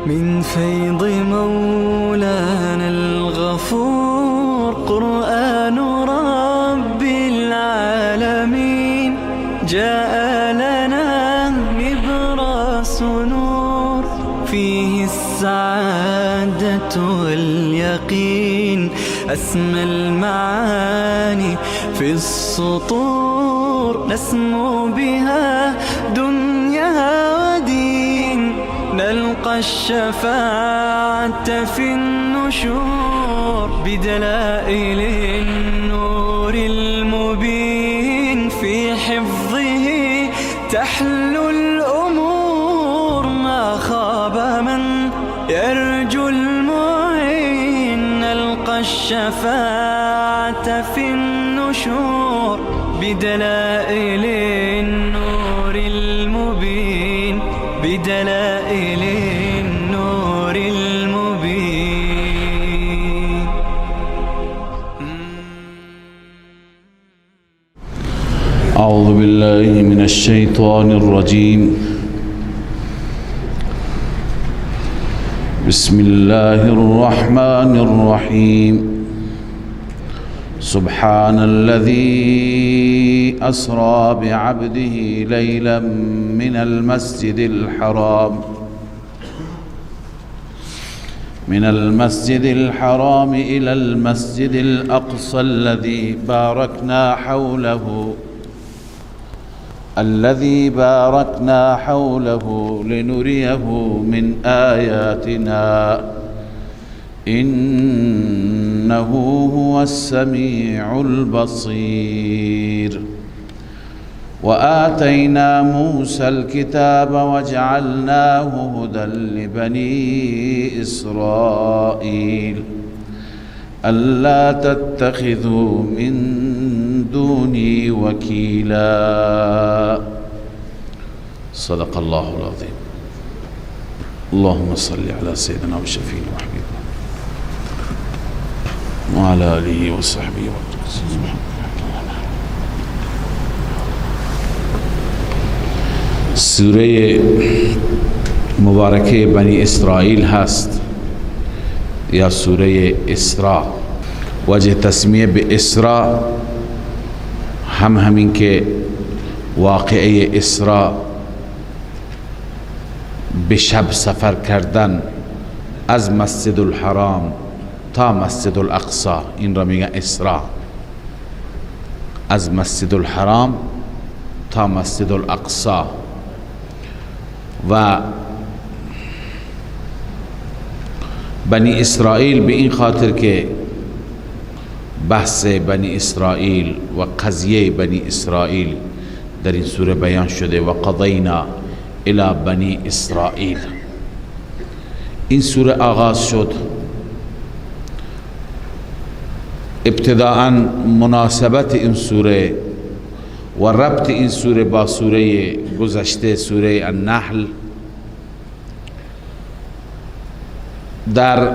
من فيض مولانا الغفور قرآن رب العالمين جاء لنا نبراس نور فيه السعادة واليقين أسمى المعاني في السطور نسمو بها دنيا ودين نلقى الشفاعة في النشور بدلائل النور المبين في حفظه تحلو الأمور ما خاب من يرجو المعين نلقى الشفاعة في النشور بدلائل النور المبين بدلائل النور المبين. أعوذ بالله من الشيطان الرجيم. بسم الله الرحمن الرحيم. سبحان الذي أسرى بعبده ليلا من المسجد الحرام إلى المسجد الأقصى الذي باركنا حوله لنريه من آياتنا إنه هو السميع البصير. وآتينا موسى الكتاب وجعلناه هدى لبني إسرائيل ألا تتخذوا من دوني وكيلا. صدق الله العظيم. اللهم صل على سيدنا وشفينا وحبيبنا وعلى آله وصحبه وسلم. سوره مبارکه بنی اسرائیل هست یا سوره اسراء. وجه تسمیه به اسراء همین که واقعه اسراء به شب سفر کردن از مسجد الحرام تا مسجد الاقصی، این را میگن اسراء. از مسجد الحرام تا مسجد الاقصی. و بنی اسرائیل به این خاطر که بحث بنی اسرائیل و قضیه بنی اسرائیل در این سوره بیان شده. و قضینا الی بنی اسرائیل. این سوره آغاز شد. ابتداءً مناسبت این سوره و ربط این سوره با سوره گذشته سوره النحل. در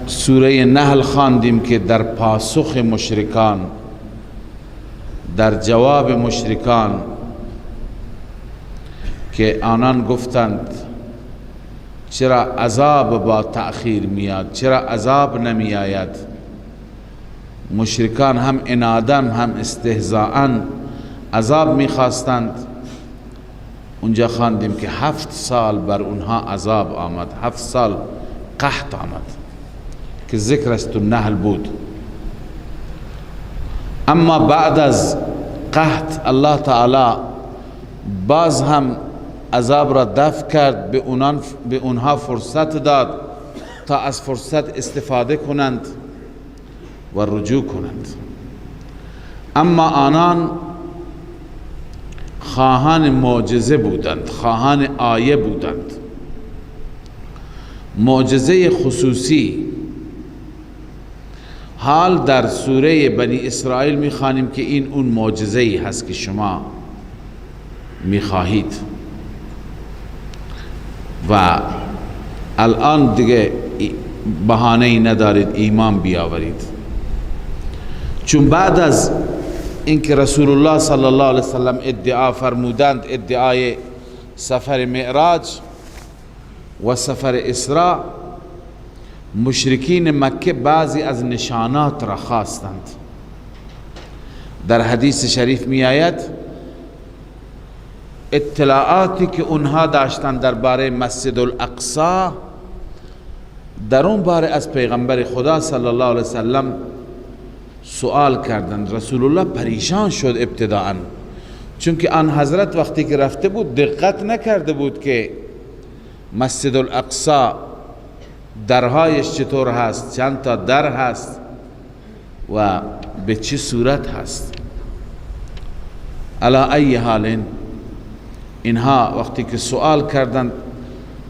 سوره نحل خواندیم که در پاسخ مشرکان، در جواب مشرکان که آنان گفتند چرا عذاب با تأخیر میاد، چرا عذاب نمی آید، مشرکان هم عناداً هم استهزاءً عذاب میخواستند. اونجا خواندیم که 7 سال بر اونها عذاب آمد، 7 سال قحط آمد که ذکرش تو نحل بود. اما بعد از قحط الله تعالی باز هم عذاب را دفع کرد، به اونها فرصت داد تا از فرصت استفاده کنند و رجوع کنند. اما آنان خواهان معجزه بودند، خواهان آیه بودند. معجزه خصوصی. حال در سوره بنی اسرائیل میخوانیم که این اون معجزه‌ای هست که شما میخواهید و الان دیگه بهانه‌ای ندارید ایمان بیاورید. چون بعد از اینکه رسول الله صلی الله علیه وسلم ادعا فرمودند، ادعای سفر معراج، و سفر اسراء مشرکین مکه بعضی از نشانات را خواستند. در حدیث شریف می آید اطلاعاتی که اونها داشتند درباره مسجد الاقصی در اون باره از پیغمبر خدا صلی الله علیه وسلم سوال کردند. رسول الله پریشان شد ابتداءً، چون که آن حضرت وقتی که رفته بود دقت نکرده بود که مسجد الاقصی درهایش چطور هست، چند تا در هست و به چه صورت هست. علی ای حال اینها وقتی که سوال کردند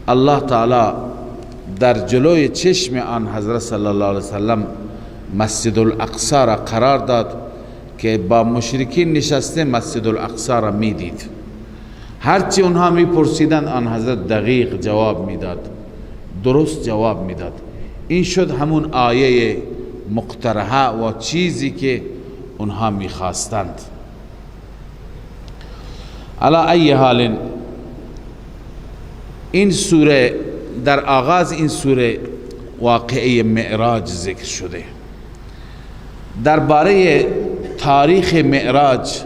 الله تعالی در جلوی چشم آن حضرت صلی الله علیه وسلم مسجد الاقصی را قرار داد که با مشرکین نشسته مسجد الاقصی را می دید. هرچی اونها می پرسیدند آن حضرت دقیق جواب می داد، درست جواب می داد. این شد همون آیه مقترحه و چیزی که اونها می خواستند. علی ای حال این سوره، در آغاز این سوره واقعه معراج ذکر شده. درباره تاریخ معراج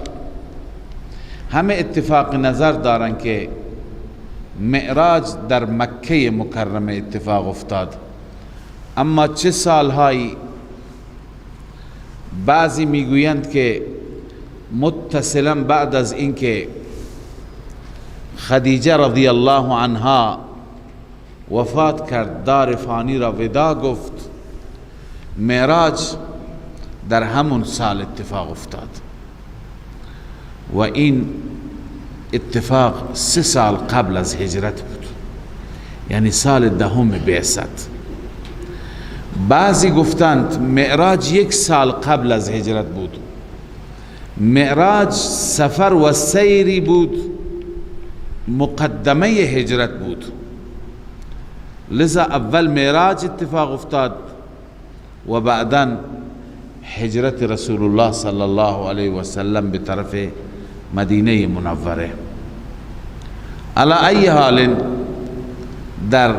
همه اتفاق نظر دارن که معراج در مکه مکرمه اتفاق افتاد، اما چه سالهایی؟ بعضی میگویند که متصلا بعد از اینکه خدیجه رضی الله عنها وفات کرد، دار فانی را ودا گفت، معراج در همون سال اتفاق افتاد و این اتفاق 3 سال قبل از هجرت بود، یعنی سال 10 بعثت. بعضی گفتند معراج 1 سال قبل از هجرت بود. معراج سفر و سیری بود، مقدمه هجرت بود، لذا اول معراج اتفاق افتاد و بعداً هجرت رسول الله صلی الله علیه و سلم به طرف مدینه منوره. علی ای حال در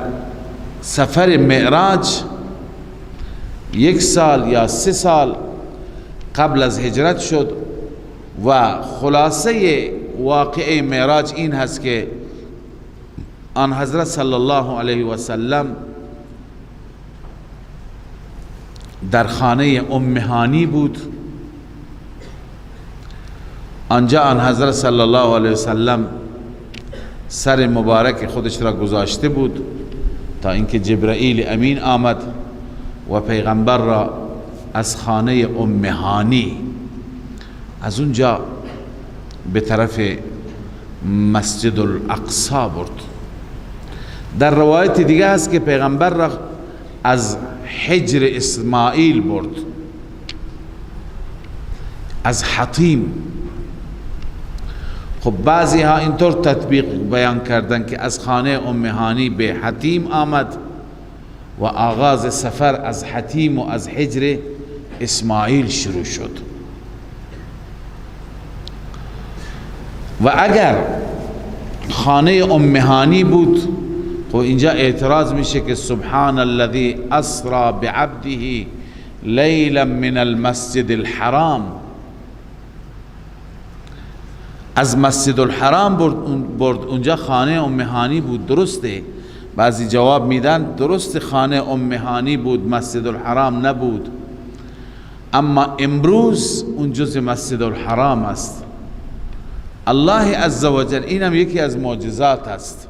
سفر معراج 1 سال یا 3 سال قبل از هجرت شد و خلاصه واقعه معراج این هست که آن حضرت صلی الله علیه و سلم در خانه ام هانی بود. آنجا آن حضرت صلی الله علیه و سلم سر مبارک خودش را گذاشته بود تا اینکه جبرائیل امین آمد و پیغمبر را از خانه ام هانی از اونجا به طرف مسجد الاقصی برد. در روایت دیگه هست که پیغمبر را از حجر اسماعیل برد، از حطیم. خب بعضی ها اینطور تطبیق بیان کردن که از خانه ام هانی به حطیم آمد و آغاز سفر از حطیم و از حجر اسماعیل شروع شد. و اگر خانه ام هانی بود، خب اینجا اعتراض میشه که سبحان الذي اسرا بعبده لیلا من المسجد الحرام، از مسجد الحرام برد، اونجا خانه ام هانی بود. درسته، بعضی جواب میدن درست خانه ام هانی بود، مسجد الحرام نبود، اما امروز اون جزء مسجد الحرام است. الله عزوجل، اینم یکی از معجزات است.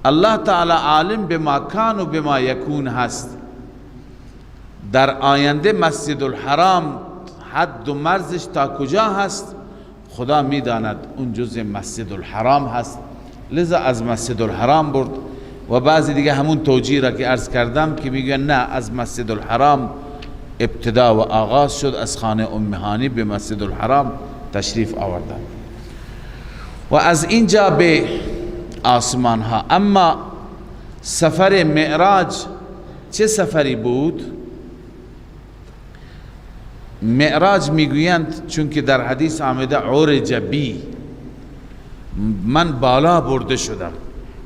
الله تعالی عالم بما کان و بما یکون هست. در آینده مسجد الحرام حد و مرزش تا کجا هست خدا میداند، اون جزء مسجد الحرام هست، لذا از مسجد الحرام برد. و بعضی دیگه همون توجیه را که عرض کردم که میگن نه، از مسجد الحرام ابتدا و آغاز شد، از خانه ام هانی به مسجد الحرام تشریف آوردن و از اینجا به آسمان ها. اما سفر معراج چه سفری بود؟ معراج میگویند چون که در حدیث آمده عرج بی، من بالا برده شدم.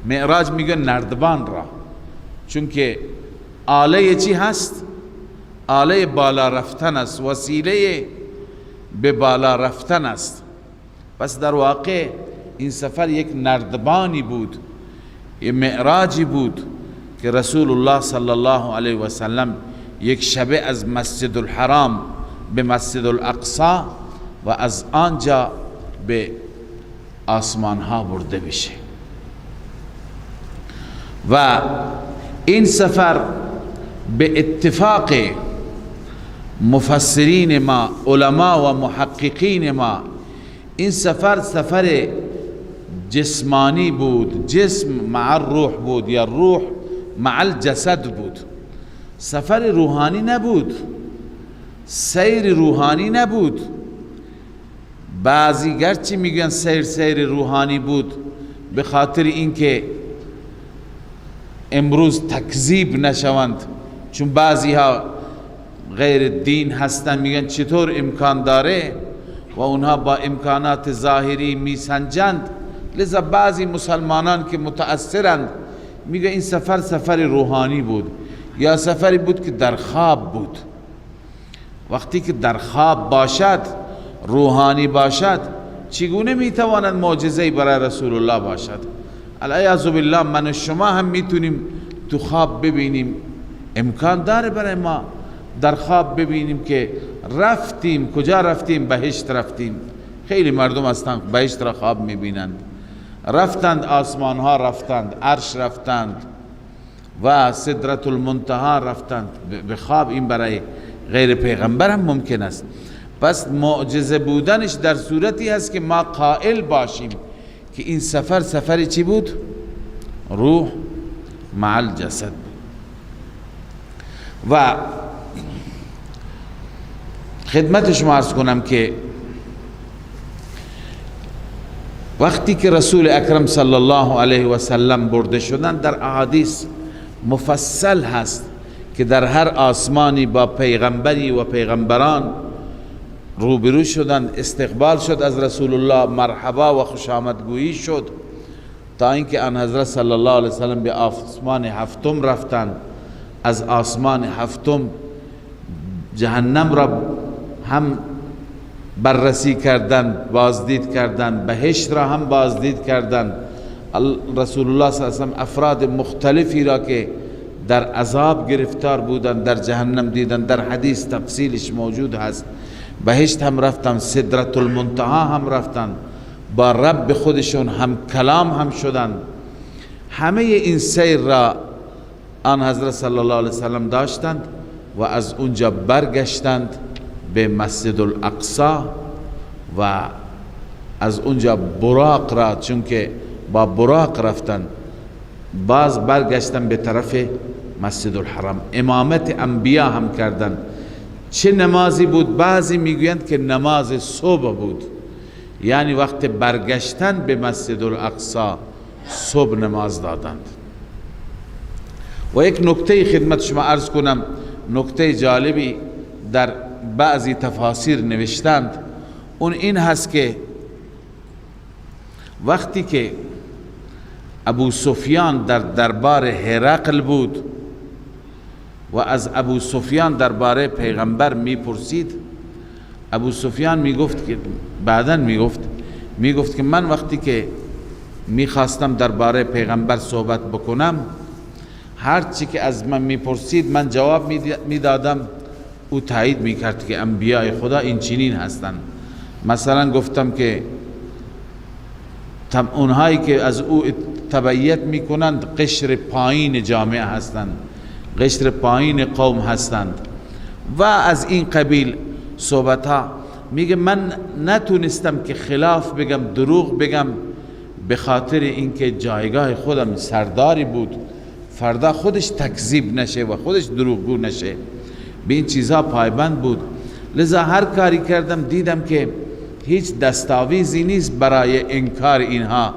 معراج میگه نردبان را، چون که آله چی هست؟ آله بالا رفتن است، وسیله به بالا رفتن است. پس در واقع این سفر یک نردبانی بود، یک معراجی بود که رسول الله صلی الله علیه و سلم یک شبه از مسجد الحرام به مسجد الاقصی و از آنجا به آسمان ها برده بشه. و این سفر به اتفاق مفسرین ما، علما و محققین ما، این سفر جسمانی بود، جسم مع الروح بود یا روح مع الجسد بود، سفر روحانی نبود، سیر روحانی نبود. بعضی گرچه میگن سیر روحانی بود به خاطر اینکه امروز تکذیب نشوند، چون بعضی ها غیر دین هستن میگن چطور امکان داره و اونها با امکانات ظاهری میسنجند، لذا بعضی مسلمانان که متأثرند میگه این سفر روحانی بود یا سفری بود که در خواب بود. وقتی که در خواب باشد، روحانی باشد، چگونه میتواند معجزه‌ای برای رسول الله باشد؟ العیاذ بالله من و شما هم میتونیم تو خواب ببینیم، امکان داره برای ما در خواب ببینیم که رفتیم، کجا رفتیم؟ بهشت رفتیم. خیلی مردم هستند بهشت را خواب میبینند، رفتند آسمان ها رفتند، عرش رفتند و سدرة المنتهی رفتند به خواب. این برای غیر پیغمبر هم ممکن است. پس معجزه بودنش در صورتی هست که ما قائل باشیم که این سفر چی بود؟ روح مع الجسد. و خدمت شما عرض کنم که وقتی که رسول اکرم صلی الله علیه و سلم برده شدن، در احادیث مفصل هست که در هر آسمانی با پیغمبری و پیغمبران روبرو شدن، استقبال شد از رسول الله، مرحبا و خوش آمدگویی شد، تا اینکه آن حضرت صلی الله علیه وسلم به آسمان هفتم رفتند. از آسمان هفتم جهنم را هم بررسی کردند، بازدید کردند، بهشت را هم بازدید کردند. رسول الله صلی الله علیه وسلم افراد مختلفی را که در عذاب گرفتار بودند در جهنم دیدند، در حدیث تفصیلش موجود هست. بهشت هم رفتن، سدرة المنتهی هم رفتن، با رب خودشون هم کلام هم شدن. همه این سیر را آن حضرت صلی الله علیه وسلم داشتند و از اونجا برگشتند به مسجد الاقصی و از اونجا براق را، چون که با براق رفتن، باز برگشتن به طرف مسجد الحرام. امامت انبیا هم کردن. چه نمازی بود؟ بعضی میگویند که نماز صبح بود، یعنی وقت برگشتن به مسجد الاقصی صبح نماز دادند. و یک نکته خدمت شما عرض کنم، نکته جالبی در بعضی تفاسیر نوشتند، اون این هست که وقتی که ابو سفیان در دربار هرقل بود و از ابو سفیان درباره پیغمبر میپرسید، ابو سفیان میگفت که بعداً میگفت که من وقتی که میخواستم درباره پیغمبر صحبت بکنم، هر چی که از من میپرسید من جواب میدادم، او تایید میکرد که انبیاء خدا این چنین هستند. مثلا گفتم که اونهایی که از او تبعیت میکنند قشر پایین جامعه هستند، قشر پایین قوم هستند و از این قبیل صحبت ها. میگه من نتونستم که خلاف بگم، دروغ بگم، به خاطر اینکه جایگاه خودم سرداری بود، فردا خودش تکذیب نشه و خودش دروغگو نشه، به این چیزها پایبند بود. لذا هر کاری کردم دیدم که هیچ دستاویزی نیست برای انکار اینها.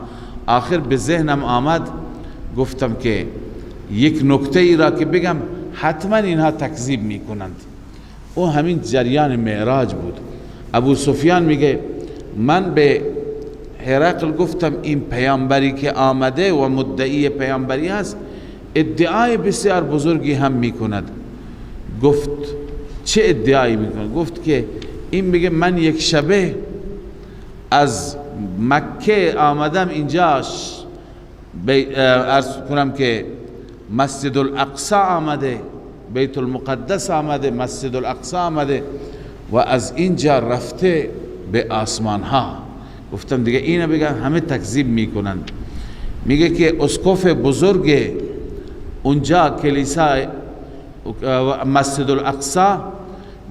آخر به ذهنم آمد، گفتم که یک نکته ای را که بگم حتما اینها تکذیب میکنند. او همین جریان معراج بود. ابو سفیان میگه من به هرقل گفتم این پیامبری که آمده و مدعی پیامبری هست ادعای بسیار بزرگی هم میکند. گفت چه ادعایی میکند؟ گفت که این میگه من یک شبه از مکه آمدم اینجاش عرض کنم که مسجد الاقصی آمده، بیت المقدس آمده، مسجد الاقصی آمده و از اینجا رفته به آسمان ها. گفتم دیگه اینو بگن همه تکذیب میکنن. میگه که اسقف بزرگ اونجا کلیسای مسجد الاقصی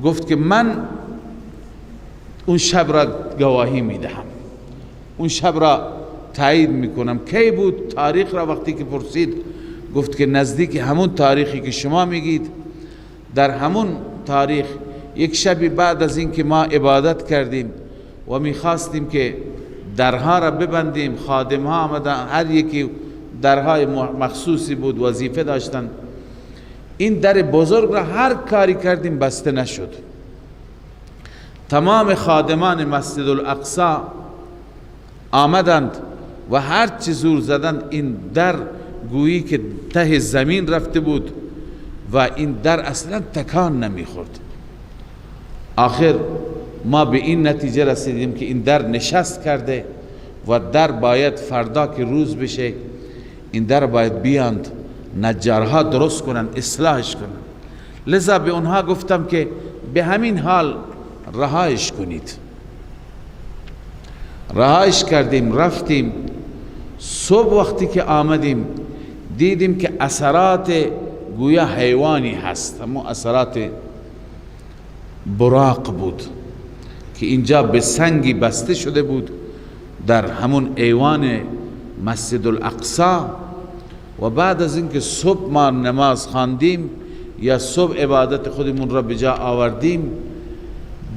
گفت که من اون شب را گواهی میدهم، اون شب را تایید میکنم. کی بود تاریخ را وقتی که پرسید گفت که نزدیک همون تاریخی که شما میگید، در همون تاریخ یک شبی بعد از این که ما عبادت کردیم و میخواستیم که درها را ببندیم، خادم ها آمدن، هر یکی درهای مخصوصی بود، وظیفه داشتن، این در بزرگ را هر کاری کردیم بسته نشد. تمام خادمان مسجد الاقصی آمدند و هر چی زور زدند این در گویی که ته زمین رفته بود و این در اصلا تکان نمیخورد. آخر ما به این نتیجه رسیدیم که این در نشست کرده و در باید فردا که روز بشه این در باید بیاند نجارها درست کنند، اصلاحش کنند. لذا به اونها گفتم که به همین حال رهایش کنید. رهایش کردیم، رفتیم. صبح وقتی که آمدیم دیدیم که اثرات گویا حیوانی هست، اما اثرات براق بود که اینجا به سنگی بسته شده بود در همون ایوان مسجد الاقصی. و بعد از اینکه صبح ما نماز خواندیم یا صبح عبادت خودمون را به جا آوردیم،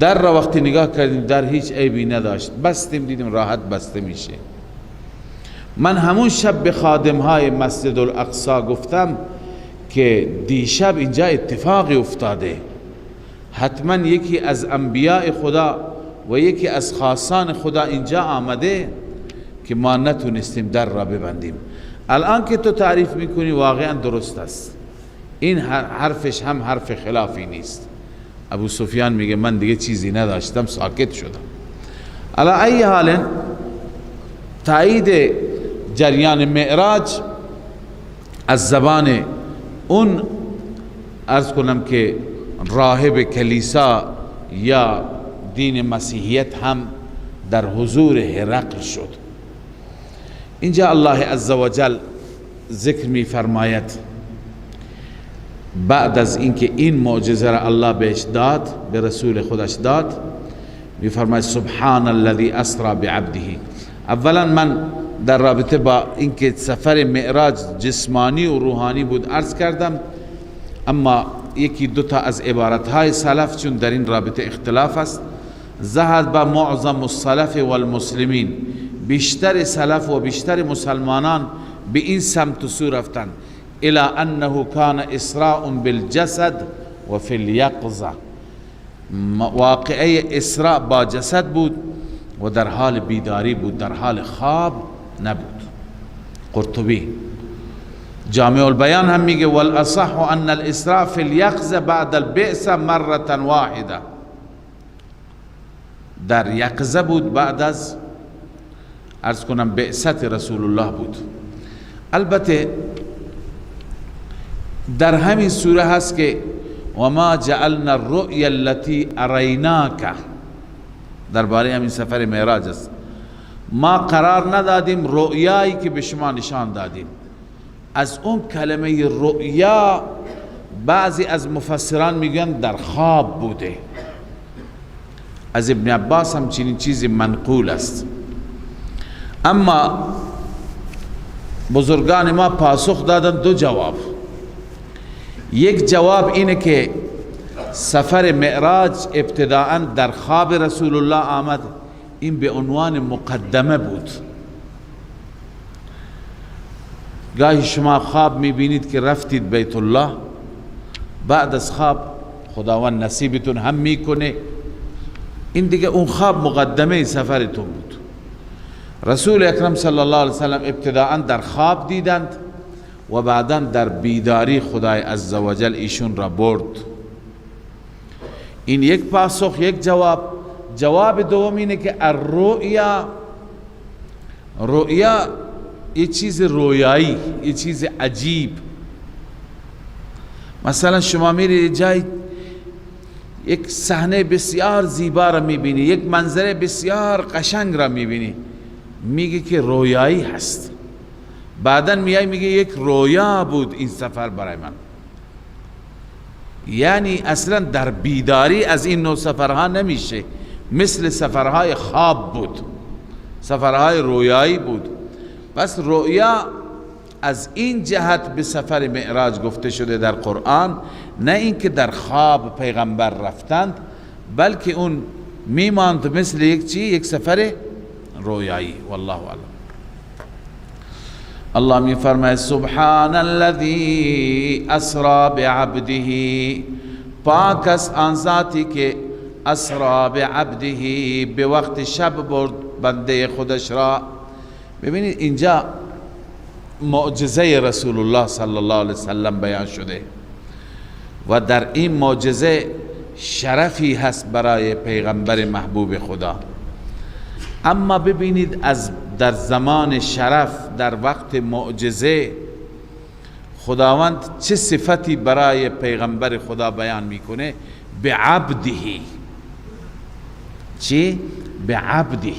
در را وقتی نگاه کردیم در هیچ عیبی نداشت، بستیم دیدیم راحت بسته میشه. من همون شب به خادم های مسجد الاقصی گفتم که دیشب اینجا اتفاقی افتاده، حتما یکی از انبیاء خدا و یکی از خاصان خدا اینجا آمده که ما نتونستیم در را ببندیم. الان که تو تعریف میکنی واقعا درست است، این حرفش هم حرف خلافی نیست. ابو سفیان میگه من دیگه چیزی نداشتم، ساکت شدم. علی ای حال تایید جریان معراج از زبان اون عرض کنم که راهب کلیسا یا دین مسیحیت هم در حضور هرقل شد. اینجا الله عزوجل ذکر می فرماید بعد از اینکه این معجزه را الله بهش داد، به رسول خودش داد، می فرماید سبحان الذي اسرا بعبده. اولا من در رابطه با اینکه سفر معراج جسمانی و روحانی بود عرض کردم، اما یکی دوتا از عبارتهای سلف چون در این رابطه اختلاف است، ذهب با معظم السلف والمسلمین، بیشتر سلف و بیشتر مسلمانان به این سمت و سو رفتن، الى انه کان اسراء بالجسد و فی الیقظه، واقعه اسراء با جسد بود و در حال بیداری بود، در حال خواب نبود. قرطبی جامع البیان هم میگه والاصح ان الاسراء فی الیقظه بعد البعثه مره واحده، در یقظه بود بعد از عرض کنم بعثت رسول الله بود. البته در همین سوره هست که و ما جعلنا الرؤیا التي اریناک، درباره همین سفر معراج است، ما قرار ندادیم رؤیایی که به شما نشان دادیم. از اون کلمه رؤیا بعضی از مفسران میگن در خواب بوده، از ابن عباس هم چنین چیزی منقول است. اما بزرگان ما پاسخ دادن دو جواب. یک جواب اینه که سفر معراج ابتداءً در خواب رسول الله آمد، این به عنوان مقدمه بود. گاهی شما خواب میبینید که رفتید بیت الله، بعد از خواب خداوند نصیبتون هم میکنه، این دیگه اون خواب مقدمه سفرتون بود. رسول اکرم صلی الله علیه وسلم ابتداء در خواب دیدند و بعدا در بیداری خدای عزوجل ایشون را برد. این یک پاسخ، یک جواب. جواب دوم اینه که رؤیا یه چیز رویایی، یه چیز عجیب. مثلا شما میری جای یک صحنه بسیار زیبا را میبینی، یک منظره بسیار قشنگ را میبینی، میگه که رویایی هست. بعدن میای میگه یک رویا بود این سفر برای من. یعنی اصلا در بیداری از این نوع سفرها نمیشه، مثل سفرهای خواب بود، سفرهای رویایی بود. پس رؤیا از این جهت به سفر معراج گفته شده در قرآن، نه اینکه در خواب پیغمبر رفتند، بلکه اون میماند مثل یک سفر رویایی. والله اعلم. الله می فرماید سبحان الذی اسرا بعبده، پاک است آن ذاتی که اسرا بعبده، به وقت شب برد بنده خودش را. ببینید اینجا معجزه رسول الله صلی الله علیه وسلم بیان شده و در این معجزه شرفی هست برای پیغمبر محبوب خدا. اما ببینید در زمان شرف، در وقت معجزه، خداوند چه صفتی برای پیغمبر خدا بیان میکنه؟ بعبده. چی؟ بعبده.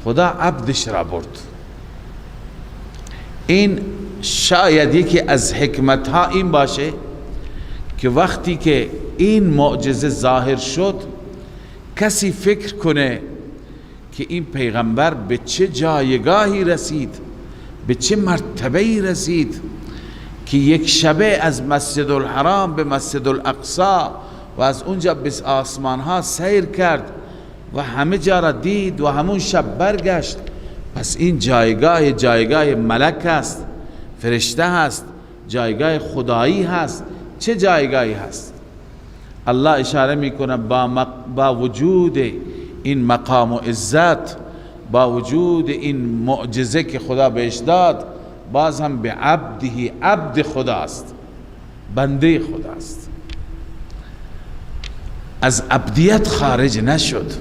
خدا عبدش را برد. این شاید یکی از حکمت ها این باشه که وقتی که این معجزه ظاهر شد، کسی فکر کنه که این پیغمبر به چه جایگاهی رسید، به چه مرتبه‌ای رسید که یک شبه از مسجد الحرام به مسجد الاقصی و از اونجا به آسمان ها سیر کرد و همه جا را دید و همون شب برگشت. پس این جایگاه ملک هست، فرشته هست، جایگاه خدایی هست. چه جایگاهی هست؟ الله اشاره میکنه با وجود این مقام و عزت، با وجود این معجزه که خدا بهش داد، باز هم به عبده، عبد خداست، بنده خداست، از عبدیت خارج نشد.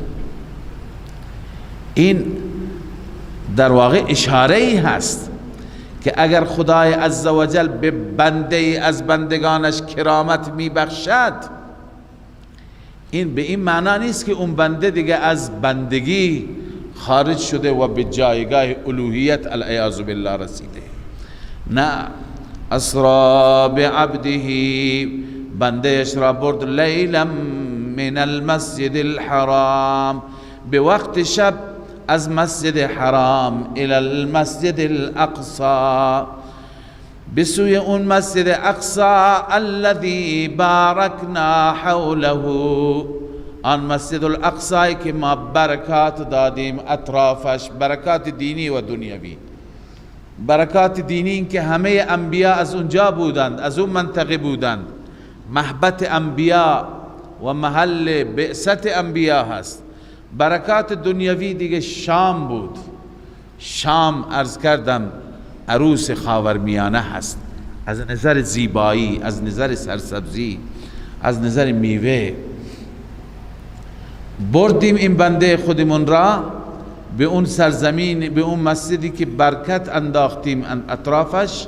این در واقع اشاره ای هست که اگر خدای عزوجل به بنده از بندگانش کرامت میبخشد، این به این معنا نیست که اون بنده دیگه از بندگی خارج شده و به جایگاه الوهیت العیاذ بالله رسیده. نه، اسرا بعبده، بندهش را برد لیلا من المسجد الحرام، به وقت شب از مسجد حرام الى المسجد الاقصى، بسوی اون مسجد اقصا الذي بارکنا حوله، آن مسجد الاقصی که ما برکات دادیم اطرافش، برکات دینی و دنیوی. برکات دینی این که همه انبیا از اونجا بودند، از اون منطقه بودند، محبت انبیا و محل بعثت انبیا هست. برکات دنیوی دیگه شام بود. شام عرض کردم عروس خاورمیانه هست، از نظر زیبایی، از نظر سرسبزی، از نظر میوه. بردیم این بنده خودمون را به اون سرزمین، به اون مسجدی که برکت انداختیم اطرافش،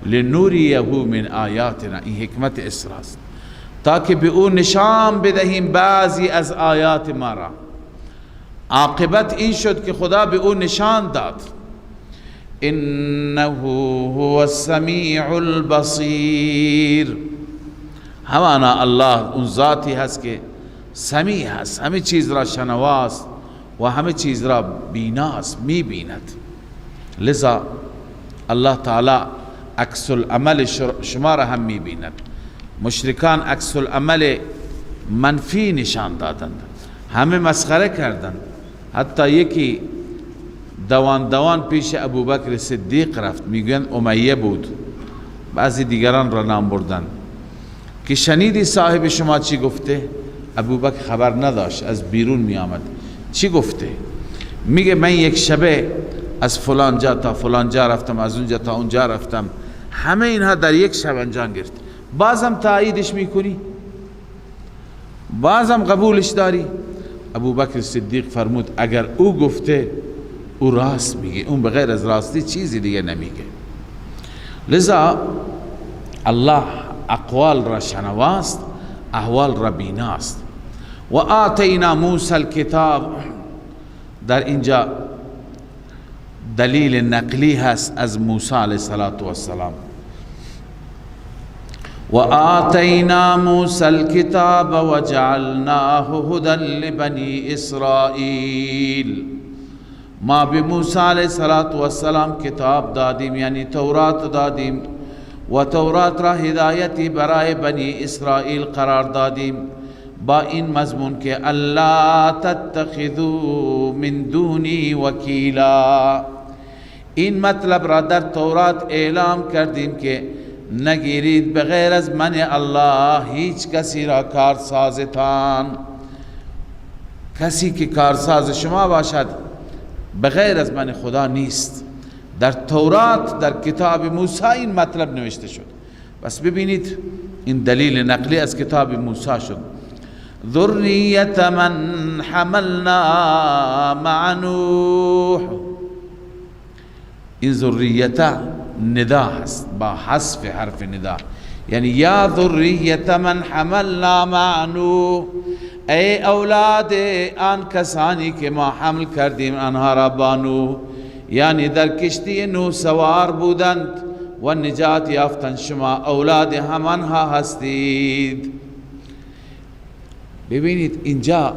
لنوریه من آیاتنا، این حکمت اسراست، تا که به اون نشان بدهیم بعضی از آیات ما را. عاقبت این شد که خدا به اون نشان داد، انه هو السمیع البصیر، همانا الله اون ذاتی هست که سمیع هست، همه چیز را شنواست و همه چیز را بیناست، میبیند. لذا الله تعالی عکس العمل شما را هم میبیند. مشرکان عکس العمل منفی نشان دادند، همه مسخره کردند. حتی یکی دوان پیش ابوبکر صدیق رفت، میگن امیه بود، بعضی دیگران را نام بردن، که شنیدی صاحب شما چی گفته؟ ابوبکر خبر نداشت، از بیرون می آمد. چی گفته؟ میگه من یک شبه از فلان جا تا فلان جا رفتم، از اونجا تا اونجا رفتم، همه اینها در یک شب انجام گرفت. بازم تاییدش میکنی؟ بازم قبولش داری؟ ابوبکر صدیق فرمود اگر او گفته او راست میگه، اون بغیر از راستی چیزی دیگه نمیگه. لذا الله اقوال را شنواست، احوال را بیناست. و آتینا موسی الکتاب، در اینجا دلیل نقلی هست از موسی علیه السلام. و آتینا موسی الکتاب و جعلناه هدی لبنی اسرائیل، ما به موسی علیه السلام کتاب دادیم، یعنی تورات دادیم، و تورات را هدایتی برای بنی اسرائیل قرار دادیم با این مضمون که الا تتخذوا من دونی وکیلا. این مطلب را در تورات اعلام کردیم که نگیرید بغیر از من الله هیچ کسی را کارسازتان. کسی که کارساز شما باشد بغیر از من خدا نیست. در تورات، در کتاب موسی این مطلب نوشته شد. بس ببینید این دلیل نقلی از کتاب موسی شد. ذریت من حملنا مع نوح، این ذریت ندا هست با حذف حرف ندا، یعنی یا ذریت من حملنا مع نوح، ای اولاد آن کسانی که ما حمل کردیم آنها را با نوح، یعنی در کشتی نوح سوار بودند و نجات یافتند، شما اولاد همانها هستید. ببینید اینجا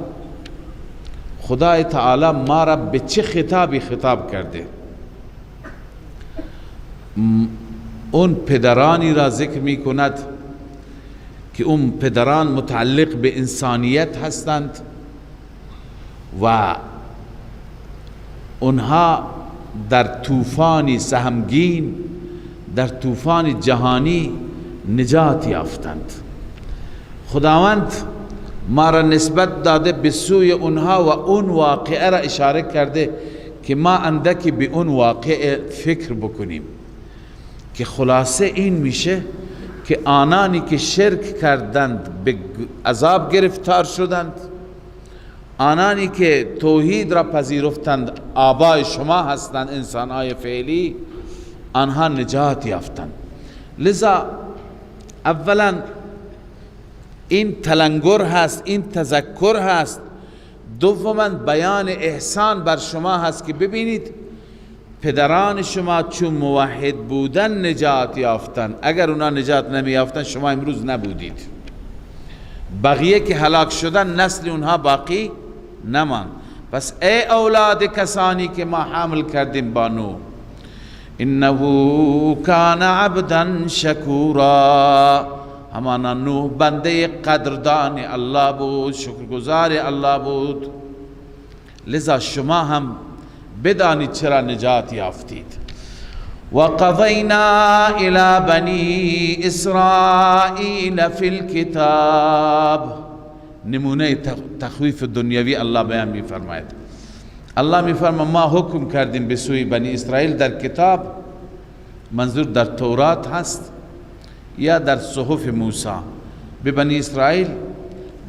خدای تعالی ما را به چه خطابی خطاب کرده. اون پدرانی را ذکر می کند که اون پدران متعلق به انسانیت هستند و اونها در طوفانی سهمگین، در طوفان جهانی نجات یافتند. خداوند ما را نسبت داده به سوی اونها و اون واقعه را اشاره کرده که ما اندکی به اون واقعه فکر بکنیم، که خلاصه این میشه که آنانی که شرک کردند به عذاب گرفتار شدند، آنانی که توحید را پذیرفتند، آبای شما هستند انسانهای فعلی، آنها نجات یافتند. لذا اولا این تلنگر هست، این تذکر هست. دوما بیان احسان بر شما هست که ببینید پدران شما چون موحد بودن نجات یافتن، اگر اونا نجات نمی یافتن شما امروز نبودید. بقیه که هلاک شدن نسل اونها باقی نمان. پس ای اولاد کسانی که ما حامل کردیم با نوح، انه کان عبدا شکورا، همانا نوح بنده قدردان الله بود، شکرگزار الله بود. لذا شما هم بدانید چرا نجات یافتید. و قضینا الی بنی اسرائیل فی الکتاب، نمونه تخویف دنیوی الله بیان می فرماید. الله می فرماید ما حکم کردیم به سوی بنی اسرائیل در کتاب، منظور در تورات هست یا در صحف موسی. به بنی اسرائیل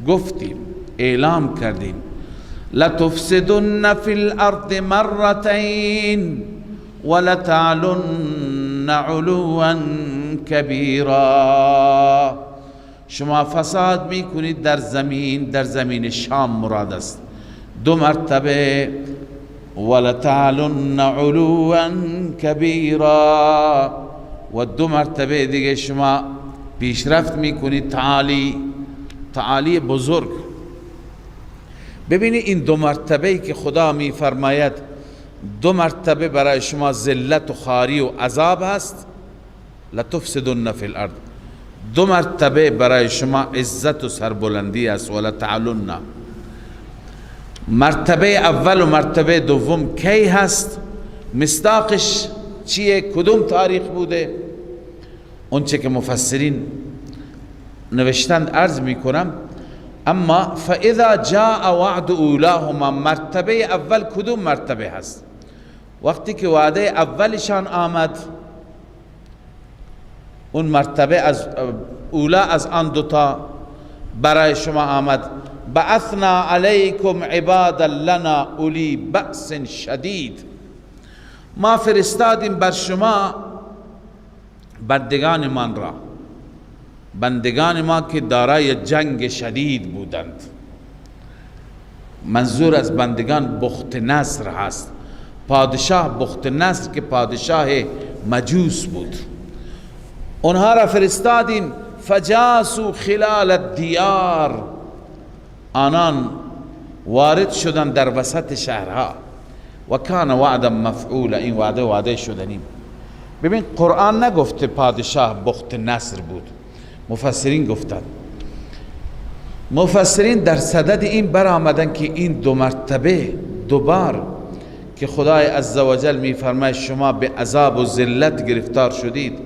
گفتیم، اعلام کردیم لتفسدن فی الارض مرتين ولتعلن علوا کبیرا، شما فساد میکنید در زمین، در زمین شام مراد است، 2 مرتبه، ولتعلن علوا کبیرا، و 2 مرتبه دیگه شما پیشرفت میکنید، تعالی بزرگ. ببینید این 2 مرتبه که خدا میفرماید 2 مرتبه برای شما ذلت و خواری و عذاب هست، لتفسدن فی الارض، 2 مرتبه برای شما عزت و سربلندی است، ولتعلن. مرتبه اول و مرتبه دوم کی هست؟ مصداقش چیه؟ کدوم تاریخ بوده؟ اون چه که مفسرین نوشتند عرض میکنم. اما فاذا جاء وعد اولاهما، مرتبه اول کدوم مرتبه هست؟ وقتی که وعده اولشان آمد، اون مرتبه از اولا از آن دوتا برای شما آمد. بعثنا علیکم عبادا لنا اولی بأس شدید، ما فرستادیم بر شما بندگان من را، بندگان ما که دارای جنگ شدید بودند. منظور از بندگان بخت نصر هست، پادشاه بخت نصر که پادشاه مجوس بود. اونها را فرستادیم. فجاسوا خلال الدیار، آنان وارد شدن در وسط شهرها. و کان وعدا مفعولا، این وعده شدنی. ببین قرآن نگفته پادشاه بخت نصر بود، مفسرین گفتند. مفسرین در صدد این برآمدن که این دو مرتبه دوبار که خدای عزوجل میفرماید شما به عذاب و ذلت گرفتار شدید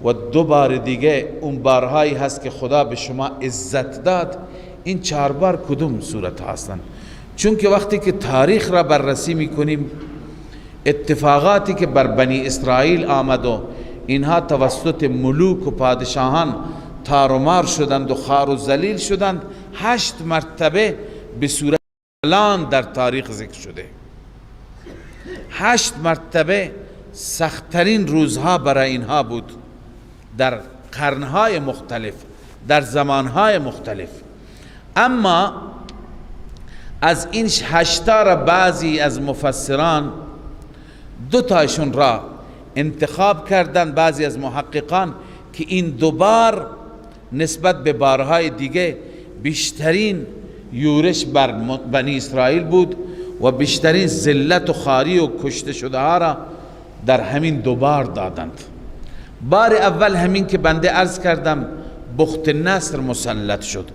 و دو بار دیگه اون بارهایی هست که خدا به شما عزت داد، این 4 بار کدوم صورت هستند؟ چون که وقتی که تاریخ را بررسی میکنیم، اتفاقاتی که بر بنی اسرائیل آمد و اینها توسط ملوک و پادشاهان تارومار شدند و خار و ذلیل شدند، 8 مرتبه به صورت اعلان در تاریخ ذکر شده. 8 مرتبه سختترین روزها برای اینها بود در قرنهای مختلف، در زمانهای مختلف. اما از این 8 را بعضی از مفسران 2 تاشون را انتخاب کردن، بعضی از محققان، که این 2 بار نسبت به بارهای دیگه بیشترین یورش بر بنی اسرائیل بود و بیشترین ذلت و خاری و کشته شده ها را در همین 2 بار دادند. بار اول همین که بنده عرض کردم بخت نصر مسلط شد.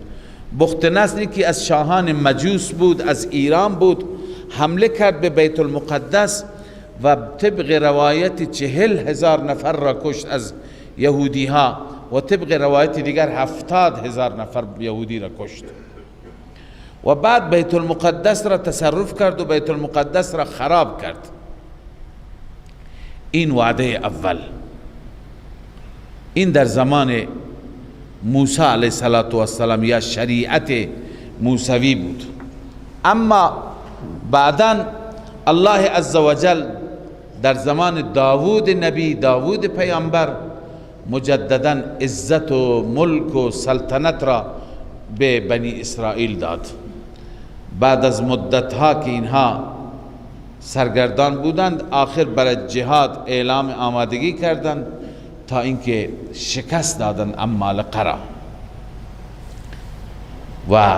بخت نصری که از شاهان مجوس بود، از ایران بود، حمله کرد به بیت المقدس و طبق روایت 40,000 نفر را کشت از یهودی ها و طبق روایت دیگر 70,000 نفر یهودی را کشت و بعد بیت المقدس را تصرف کرد و بیت المقدس را خراب کرد. این وعده اول، این در زمان موسی علیه السلام یا شریعت موسوی بود. اما بعداً الله عزوجل در زمان داوود نبی، داوود پیامبر، مجدداً عزت و ملک و سلطنت را به بنی اسرائیل داد. بعد از مدتها که اینها سرگردان بودند، آخر برای جهاد اعلام آمادگی کردند تا اینکه شکست دادند عمالقه را و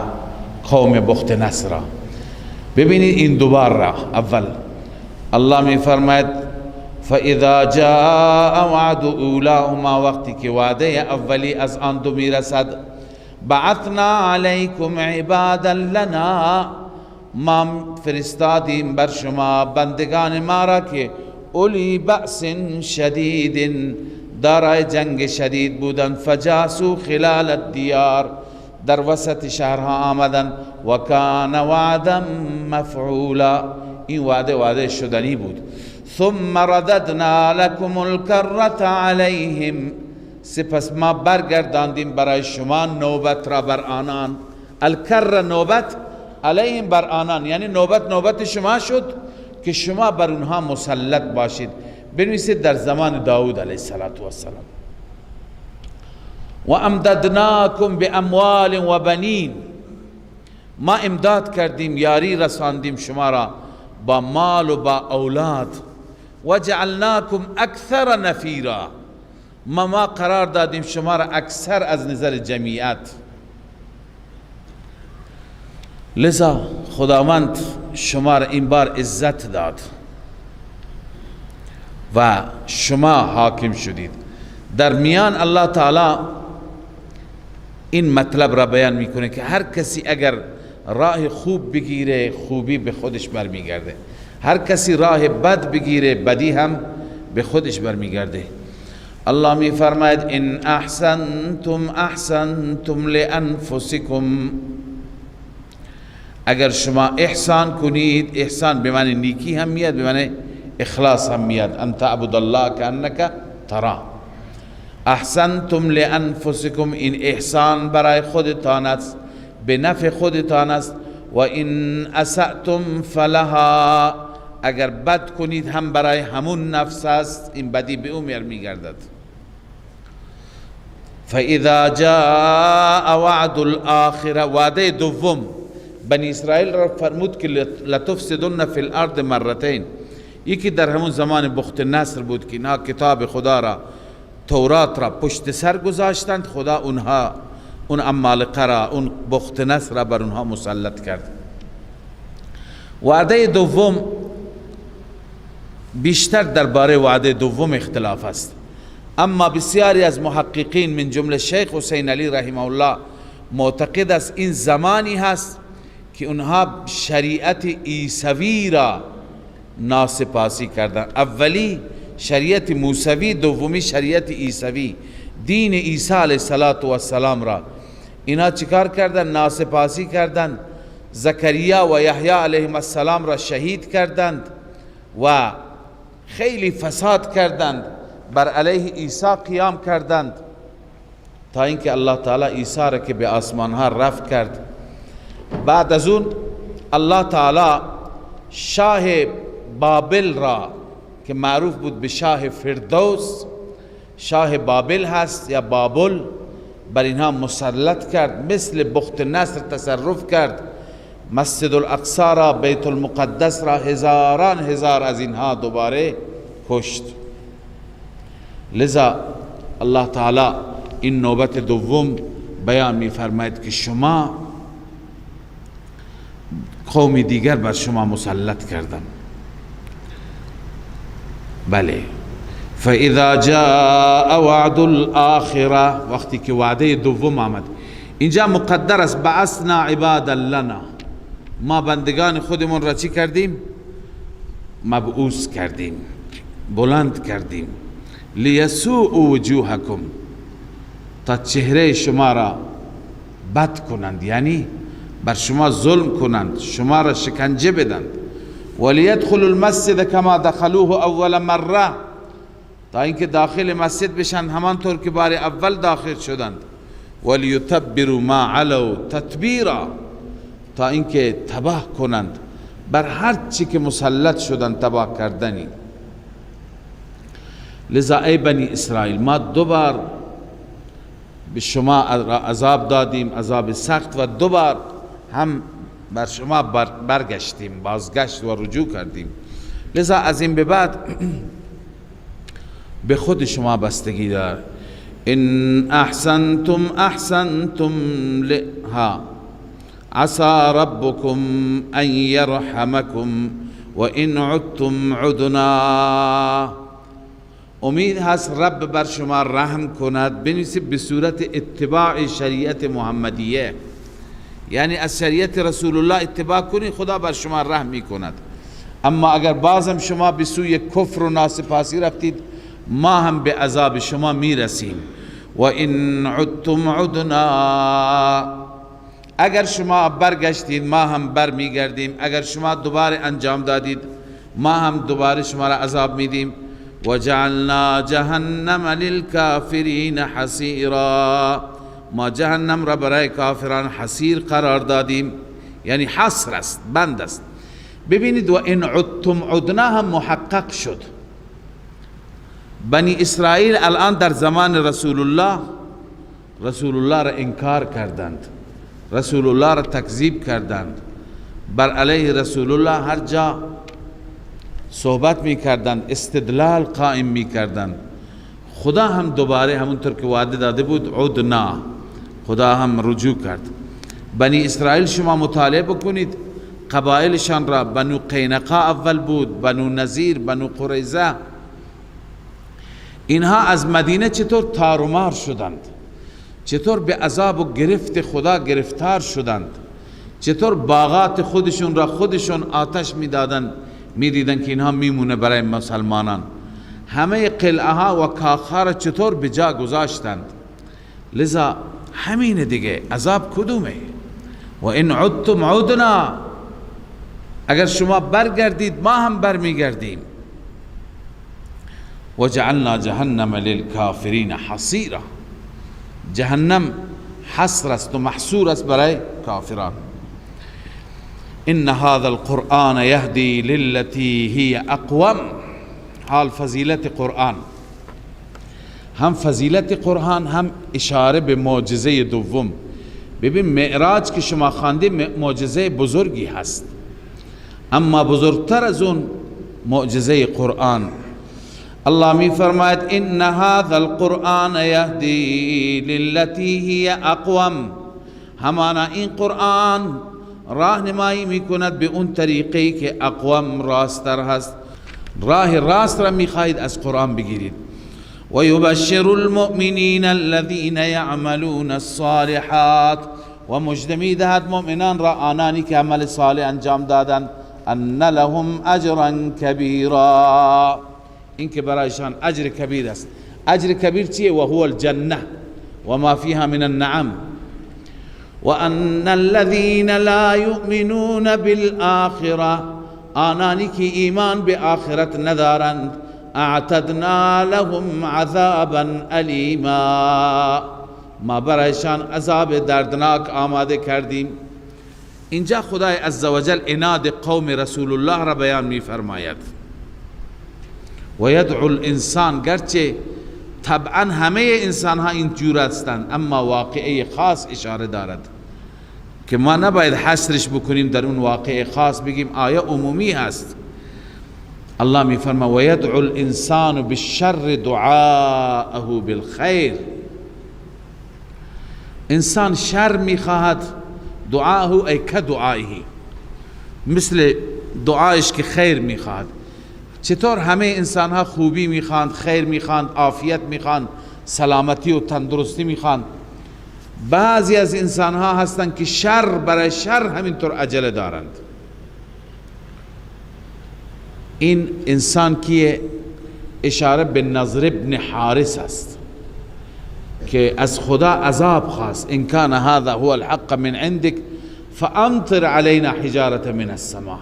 قوم بخت نصر را. ببینید این 2 بار را. اول الله می فرماید فاذا جاء وعد اولاهما، وقتی که وعده اولی از آن 2 می رسد، بعثنا علیکم عبادا لنا، ما فرستادیم بر شما بندگان ما را که اولی بأس شدید، دارای جنگ شدید بودند. فجاسوا خلال الدیار، در وسط شهرها آمدن. و کان وعدا مفعولا، این وعده شدنی بود. ثم رددنا لكم الكرة علیهم، سپس ما برگرداندیم برای شما نوبت را بر آنان. الکر نوبت، علیهم بر آنان، یعنی نوبت شما شد که شما بر اونها مسلط باشید. بنویسید در زمان داود علیه السلام. و امددناکم باموال و بنین، ما امداد کردیم، یاری رساندیم شما را با مال و با اولاد. و جعلناکم اکثر نفیرا، ما قرار دادیم شما را اکثر از نظر جمعیت. لذا خداوند شما را این بار عزت داد و شما حاکم شدید. در میان الله تعالی این مطلب را بیان میکنه که هر کسی اگر راه خوب بگیره، خوبی به خودش برمیگرده. هر کسی راه بد بگیره، بدی هم به خودش برمیگرده. الله می فرماید ان احسنتم احسنتم لانفسکم، اگر شما احسان کنید، احسان به معنی نیکی هم میاد، به معنی اخلاص هم میاد. ان تعبد الله کانک تراه. احسنتم لانفسکم، این احسان برای خودتان است، به نفع خودتان است. و ان اسأتم فلها، اگر بد کنید هم برای همون نفس است، این بدی به او میگردد. فاذا جاء وعد الاخره، وعده دوم بنی اسرائیل را فرمود که لتفسدن فی الارض مرتين. یکی در همون زمان بخت نصر بود که اینها کتاب خدا را، تورات را پشت سر گذاشتند، خدا اون عمالقه را، اون بخت نصر را بر اونها مسلط کرد. وعده دوم بیشتر درباره وعده دوم اختلاف است، اما بسیاری از محققین من جمله شیخ حسین علی رحمه الله معتقد است این زمانی هست که اونها شریعت عیسوی را ناسپاسی کردند. اولی شریعت موسوی، دومی شریعت عیسوی، دین عیسی علیه السلام را اینا چیکار کردند؟ ناسپاسی کردند. زکریا و یحیی علیهم السلام را شهید کردند و خیلی فساد کردند، بر علیه عیسی قیام کردند، تا اینکه الله تعالی عیسی را که به آسمان ها رفع کرد. بعد از اون الله تعالی شاه بابل را که معروف بود به شاه فردوس، شاه بابل هست یا بابل، بر اینها مسلط کرد، مثل بخت نصر تصرف کرد. مسجد الاقصی را، بیت المقدس را، هزاران هزار از اینها دوباره کشت. لذا الله تعالی این نوبت دوم بیان می فرماید که شما قومی دیگر بر شما مسلط کردم. بله، فاذا جاء وعد الاخره، وقتی که وعده دوم آمد. اینجا مقدر است بعثنا عبادا لنا، ما بندگان خودمون را چی کردیم؟ مبعوث کردیم، بلند کردیم. لیسوء وجوهکم، تا چهره شما را بد کنند، یعنی بر شما ظلم کنند، شما را شکنجه بدند. ولیدخلوا المسجد کما دخلوه اول مره، تا اینکه داخل مسجد بشن همانطور که بار اول داخل شدند. ولیتبروا ما علوا تتبیرا، تا اینکه تباه کنند بر هر چی که مسلط شدند تباه کردنی. لذا ای بنی اسرائیل، ما دوبار به شما عذاب دادیم، عذاب سخت، و دوبار هم بر شما برگشتیم، بازگشت و رجوع کردیم. لذا از این به بعد به خود شما بستگی دار. ان احسنتم احسنتم لها عسى ربكم ان يرحمكم و ان عدتم عدنا. امید هست رب بر شما رحم کند، بنویسید به صورت اتباع شریعت محمدیه، یعنی از شریعت رسول الله اتباع کنید، خدا بر شما رحم می کند. اما اگر بازم شما به سوی کفر و ناسپاسی رفتید، ما هم به عذاب شما می رسیم. و ان عدتم عدنا، اگر شما برگشتید ما هم بر می گردیم، اگر شما دوباره انجام دادید ما هم دوباره شما را عذاب میدیم. و جعلنا جهنم للکافرین حصیرا، ما جهنم را برای کافران حصیر قرار دادیم، یعنی حصر است، بند است. ببینید و ان عدتم عدنا هم محقق شد. بنی اسرائیل الان در زمان رسول الله را انکار کردند، رسول الله را تکذیب کردند، بر علیه رسول الله هر جا صحبت می کردند، استدلال قائم می کردند. خدا هم دوباره همونطور که وعده داده بود عدنا، خدا هم رجوع کرد. بنی اسرائیل شما مطالعه بکنید قبایلشان را، بنو قینقا اول بود، بنو نذیر، بنو قریظه، اینها از مدینه چطور تارومار شدند، چطور به عذاب و گرفت خدا گرفتار شدند، چطور باغات خودشون را خودشون آتش میدیدن که اینها میمونه برای مسلمانان، همه قلعه ها و کاخها را چطور به جا گذاشتند. لذا همین دیگه، عذاب کدومه؟ و این عدتم عدنا، اگر شما برگردید ما هم برمیگردیم. و جعلنا جهنم للکافرین حصیرا، جهنم حصر است و محصور است برای کافران. ان هذا القرآن یهدی للتی هی اقوم. حال فضیلت قرآن، هم فضیلت قرآن هم اشاره به معجزه دوم. ببین معراج که شما خوانده معجزه بزرگی هست، اما بزرگتر از اون معجزه قرآن. الله می فرماید ان هذا القرآن یهدی للتی هی اقوم، همانا این قرآن راهنمایی می کند به اون طریقی که اقوم راستر هست. راه راست را می خواهید از قرآن بگیرید. و یبشر المؤمنین الذین یعملون الصالحات، و مجد دهد مؤمنان را، آنانی که عمل صالح انجام دادند، ان لهم اجرا کبیرا، این که برایشان اجر کبیر است. اجر کبیر چیه؟ و هو الجنه و ما فيها من النعم. و ان الذين لا يؤمنون بالآخرة، آنانی که ایمان به آخرت ندارند، اعتدنا لهم عذابا الیما، ما برایشان عذاب دردناک آماده کردیم. اینجا خدای عزوجل عناد قوم رسول الله را بیان می فرماید. و یدعو الانسان، گرچه طبعا همه انسان ها این جور هستند، اما واقعه خاص اشاره دارد که ما نباید حصرش بکنیم در اون واقعه خاص، بگیم آیه عمومی هست. الله می فرما و یدعو الانسان بالشر دعاءه بالخیر، انسان شر می خواهد، دعاءه ای کدعائه، مثل دعایش که خیر می خواهد. چطور همه انسان ها خوبی می خواهند، خیر می خواهند، عافیت می خواهند، سلامتی و تندرستی می خواهند، بعضی از انسان ها هستند که شر برای شر همینطور عجله دارند. این انسان که اشاره به نضر ابن حارس است که از خدا عذاب خواست، ان کان هذا هو الحق من عندك فامطر علينا حجارة من السماء.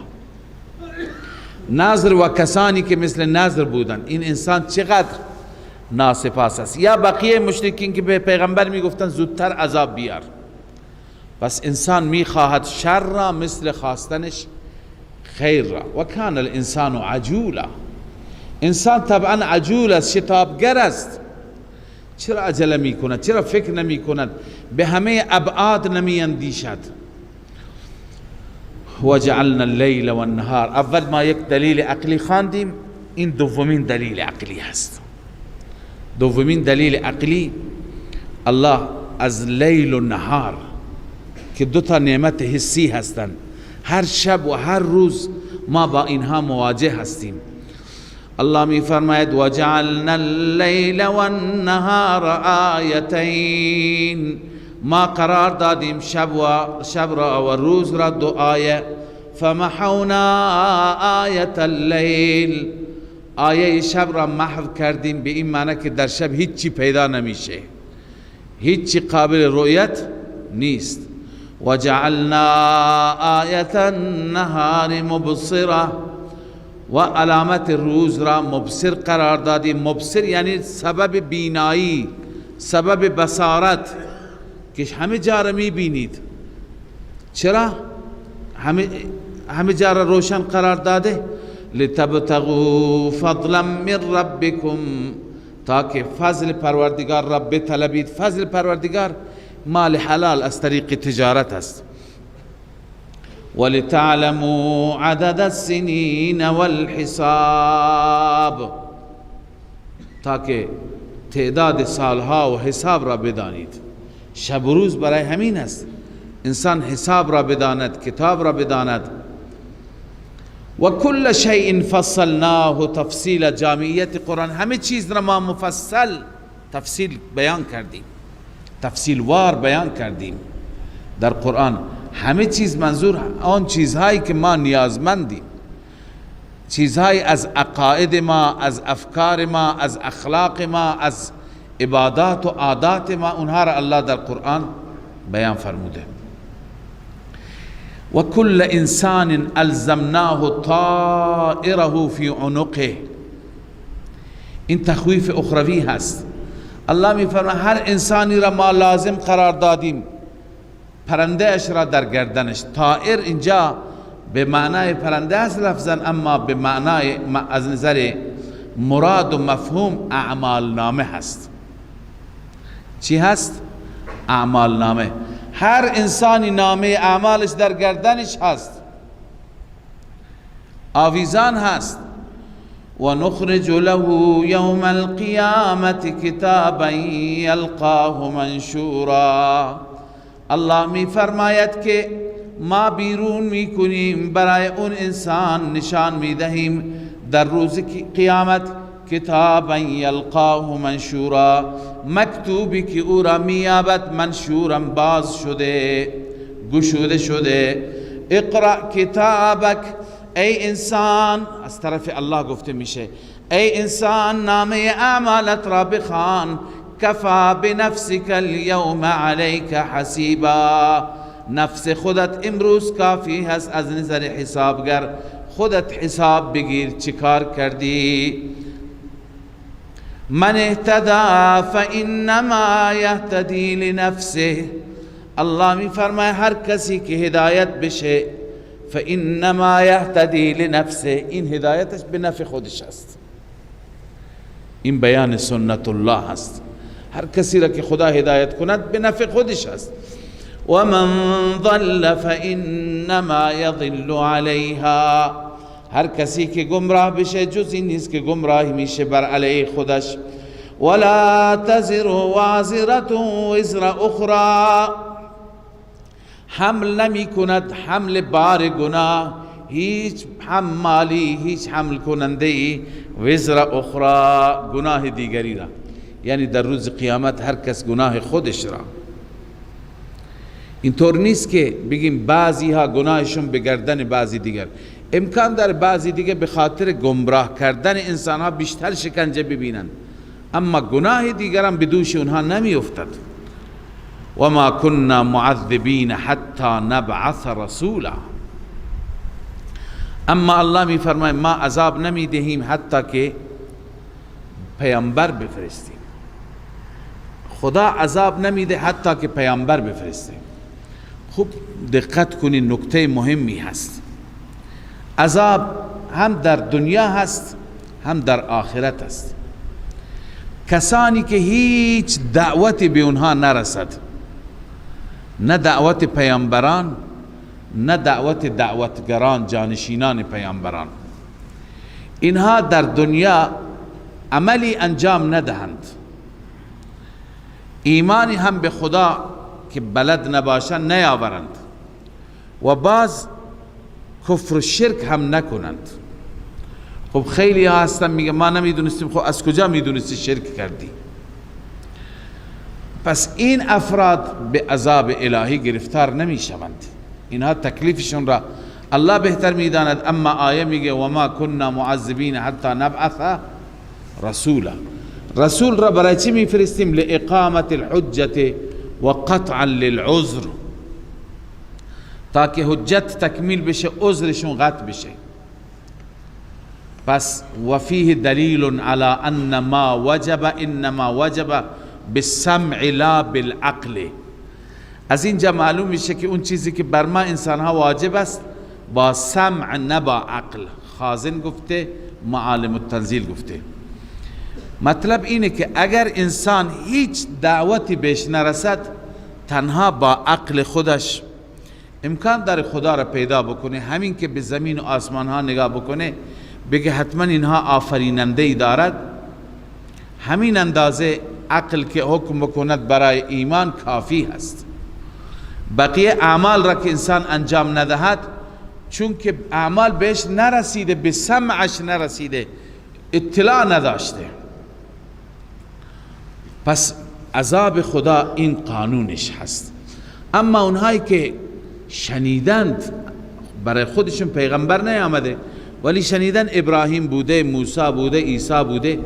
ناظر و کسانی که مثل ناظر بودند، این انسان چقدر ناسپاس است. یا بقیه مشرکین که به پیغمبر میگفتند زودتر عذاب بیار. بس انسان میخواهد شر را مثل خواستنش خیر را. و کان الانسان عجولا، انسان طبعا عجول است، شتابگر است. چرا عجله میکند؟ چرا فکر نمیکند؟ به همه ابعاد نمی اندیشد. و جعلنا اللیل و النهار، اول ما یک دلیل عقلی خواندیم، این دومین دلیل عقلی هست. دومین دلیل عقلی، الله از لیل و نهار که دو تا نعمت حسی هستند، هر شب و هر روز ما با اینها مواجه هستیم. الله می فرماید و جعلنا اللیل و النهار آیتین، ما قرار دادیم شب را و روز را دو آیه. فمحونا آیت اللیل، آیه شب را محو کردیم، به این معنی که در شب هیچی پیدا نمیشه، هیچی قابل رؤیت نیست. و جعلنا آیت النهار مبصره، و علامت روز را مبصر قرار دادیم. مبصر یعنی سبب بینایی، سبب بصارت، که همه جا را میبینید. چرا همه جا را روشن قرار داده؟ لتبتغوا فضلا من ربکم، تاکه فضل پروردگار را بطلبید. فضل پروردگار مال حلال از طریق تجارت است. ولتعلموا عدد السنین والحساب، تاکه تعداد سالها و حساب را بدانید. شب و روز برای همین است، انسان حساب را بداند، کتاب را بداند. و کل شیء فصلناه تفصیل، جامعیت قرآن همه چیز را ما مفصل تفصیل بیان کردیم، تفصیل وار بیان کردیم در قرآن. همه چیز منظور آن چیزهایی که ما نیازمندیم، چیزهایی از عقاید ما، از افکار ما، از اخلاق ما، از عبادات و عادات ما، اونها را الله در قرآن بیان فرموده. و کل انسان الزمناه طائره فی عنقه. این تخویف اخروی هست. الله می فرماید هر انسانی را ما لازم قرار دادیم پرنده اش را در گردنش. طائر اینجا به معنای پرنده است لفظا، اما به معنای از نظر مراد و مفهوم اعمال نامه هست. چی هست؟ اعمال نامه. هر انسانی نامه اعمالش در گردنش هست، آویزان هست. و نخرج له یوم القیامت کتابا یلقاه منشورا. الله می فرماید که ما بیرون می کنیم برای اون انسان، نشان می دهیم در روز قیامت کتابا یلقاه منشورا، مکتوبی که او را میابد منشورا باز شده، گشوده شده. اقرأ کتابک، ای انسان، از طرف الله گفته میشه ای انسان نامه اعمالت را بخوان. کفا بنفسک اليوم علیک حسیبا، نفس خودت امروز کافی هست از نظر حسابگر. خودت حساب بگیر چیکار کردی. من اهتدى فانما یهتدی لنفسه. الله می فرماید هر کسی که هدایت بشه فانما یهتدی لنفسه، این هدایتش به نفع خودش است. این بیان سنت الله است. هر کسی را که خدا هدایت کند به نفع خودش است. و من ضل فانما یضل علیها، هر کسی که گمراه بشه جز این نیست که گمراهی میشه بر علیه خودش. ولا تزر وازرة وزر اخرى، حمل نمی کند حمل بار گناه هیچ حمالی، هیچ حمل کننده ای وزر اخرى، گناه دیگری را. یعنی در روز قیامت هر کس گناه خودش را. اینطور نیست که بگیم بعضی ها گناهشون به گردن بعضی دیگر. امکان داره بعضی دیگه به خاطر گمراه کردن انسان ها بیشتر شکنجه ببینند، اما گناه دیگران به دوش اونها نمی افتد. و ما كنا معذبین حتی نبعث رسولا. اما الله می فرماید ما عذاب نمی دهیم حتی که پیامبر بفرستیم. خدا عذاب نمی ده حتی که پیامبر بفرستیم. خوب دقت کنید، نکته مهمی هست. عذاب هم در دنیا هست هم در آخرت هست. کسانی که هیچ دعوتی به اونها نرسد، نه دعوت پیامبران نه دعوتگران جانشینان پیامبران، اینها در دنیا عملی انجام ندهند، ایمانی هم به خدا که بلد نباشند نیاورند و باز کفر و شرک هم نکنند. خب خیلی ها هستن میگه ما نمیدونستیم. خب از کجا میدونستی شرک کردی؟ پس این افراد به عذاب الهی گرفتار نمیشوند. اینها تکلیفشون را الله بهتر میداند. اما آیه میگه و ما كنا معذبین حتی نبعث رسولا. رسول را برای چی میفرستیم؟ لاقامت الحجت و قطعا للعذر، تاکه حجت تکمیل بشه، عذرشون قطع بشه. پس و فیه دلیل علی ان ما وجب انما وجب بالسمع لا بالعقل. از اینجا معلوم میشه که اون چیزی که بر ما انسان ها واجب است با سمع نه با عقل. خازن گفته، معالم التنزیل گفته. مطلب اینه که اگر انسان هیچ دعوتی بهش نرسد، تنها با عقل خودش امکان داره خدا را پیدا بکنه. همین که به زمین و آسمان ها نگاه بکنه بگه حتما اینها آفریننده ای دارد، همین اندازه عقل که حکم بکند برای ایمان کافی هست. بقیه اعمال را که انسان انجام ندهد، چون که اعمال بهش نرسیده، به سمعش نرسیده، اطلاع نداشته، پس عذاب خدا این قانونش هست. اما اونهایی که شنیدند، برای خودشون پیغمبر نیامده ولی شنیدن ابراهیم بوده، موسی بوده، عیسی بوده،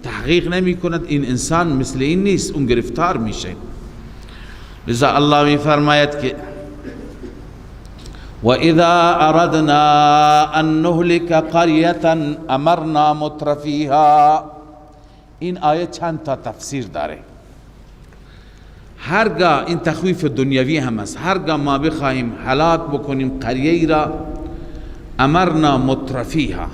تحقیق نمی کند این انسان مثل این نیست، اون گرفتار میشه. لذا الله می فرماید که و اذا اردنا ان نهلك قریة امرنا مترفیها. این آیه چند تا تفسیر داره. هرگاه این تخویف دنیوی هم است، هرگاه ما بخواهیم هلاک بکنیم قریه ای را، امرنا مترفیها.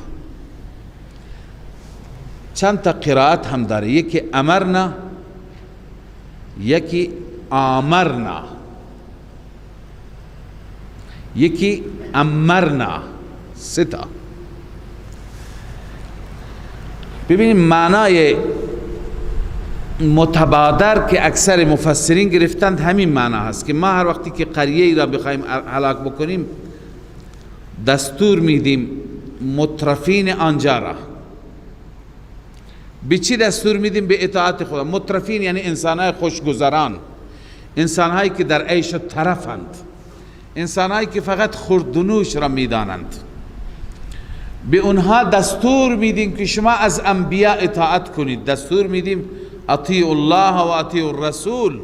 چند تا قرائت هم داره، یکی امرنا، یکی آمرنا، یکی امرنا. سه تا. ببینیم معنای متبادر که اکثر مفسرین گرفتند همین معنا هست که ما هر وقتی که قریه ای را بخوایم هلاک بکنیم دستور میدیم مترفین آنجا را. به چی دستور میدیم؟ به اطاعت خدا. مترفین یعنی انسانهای خوشگذران، انسانهایی که در عیش و طرفند، انسانهایی که فقط خوردنوش را میدانند. به اونها دستور میدیم که شما از انبیاء اطاعت کنید. دستور میدیم اطیعوا الله و اطیعوا الرسول.